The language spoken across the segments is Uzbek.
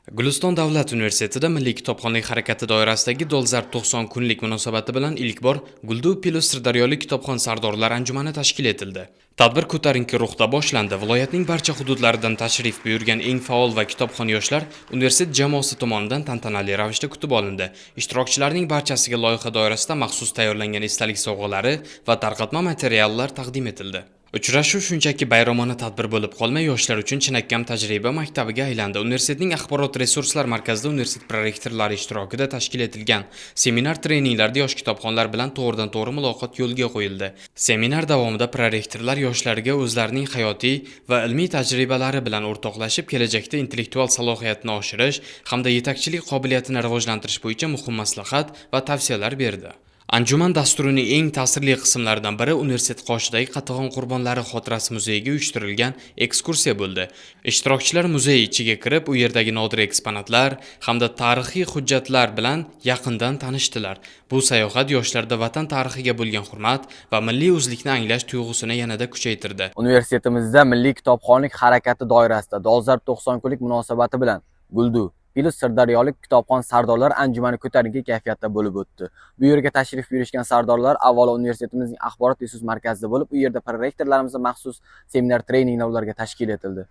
Guliston davlat universitetida Milliy kitobxonlik harakati doirasidagi dolzarb 90 kunlik munosabati bilan ilk bor Guldu Pilus Sirdaryolik kitobxon sardorlar anjumani tashkil etildi. Tadbir ko'tarinki ruhda boshlandi. Viloyatning barcha hududlaridan tashrif buyurgan eng faol va kitobxon yoshlar universitet jamoasi tomonidan tantanali ravishda kutib olindi. Ishtirokchilarning barchasiga loyiha doirasida maxsus tayyorlangan esdalik sovg'alari va tarqatma materiallar taqdim etildi. Uchrashuv shunchaki bayramona tadbir bo'lib qolmay, yoshlar uchun chinakam tajriba maktabiga aylandi. Universitetning axborot resurslar markazida universitet prorektorlari ishtirokida tashkil etilgan seminar treninglarda yosh kitobxonlar bilan to'g'ridan-to'g'ri muloqot yo'lga qo'yildi. Seminar davomida prorektorlar yoshlarga o'zlarining hayotiy va ilmiy tajribalari bilan o'rtoqlashib, kelajakda intellektual salohiyatni oshirish hamda yetakchilik qobiliyatini rivojlantirish bo'yicha muhim maslahat va tavsiyalar berdi. Anjuman dasturining eng ta'sirli qismlaridan biri universitet qoshidagi Qatag'on qurbonlari xotirasi muzeyiga uyushtirilgan ekskursiya bo'ldi. Ishtirokchilar muzey ichiga kirib, u yerdagi nodir eksponatlar hamda tarixiy hujjatlar bilan yaqindan tanishdilar. Bu sayohat yoshlarda vatan tarixiga bo'lgan hurmat va milliy o'zlikni anglash tuyg'usini yanada kuchaytirdi. Universitetimizda Milliy kitobxonlik harakati doirasida dolzarb 90 kunlik munosabati bilan Guldu Pilus Sirdaryolik kitobxon sardorlar anjumani ko'tarinki kayfiyatda bo'lib o'tdi. Bu yerga tashrif buyurishgan sardorlar avvalo universitetimizning axborot resurs markazida bo'lib, u yerda prorektorlarimizga maxsus seminar treninglar ularga tashkil etildi.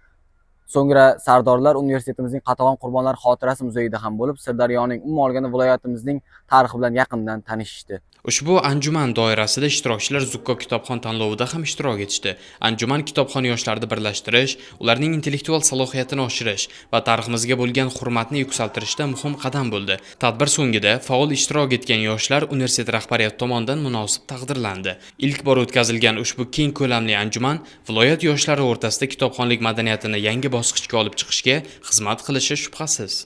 So'ngra sardorlar universitetimizning Qatag'on qurbonlari xotirasi muzeyida ham bo'lib, Sirdaryoning umuman olganda viloyatimizning tarixi bilan yaqindan tanishishdi. Ushbu anjuman doirasida ishtirokchilar Zukko kitobxon tanlovida ham ishtirok etishdi. Anjuman kitobxon yoshlarni birlashtirish, ularning intellektual salohiyatini oshirish va tariximizga bo'lgan hurmatni yuksaltirishda muhim qadam bo'ldi. Tadbir so'ngida faol ishtirok etgan yoshlar universitet rahbariyati tomonidan munosib taqdirlandi. Ilk bor o'tkazilgan ushbu keng ko'lamli anjuman viloyat yoshlari o'rtasida kitobxonlik madaniyatini yangi bosqichga olib chiqishga xizmat qilishi shubhasiz.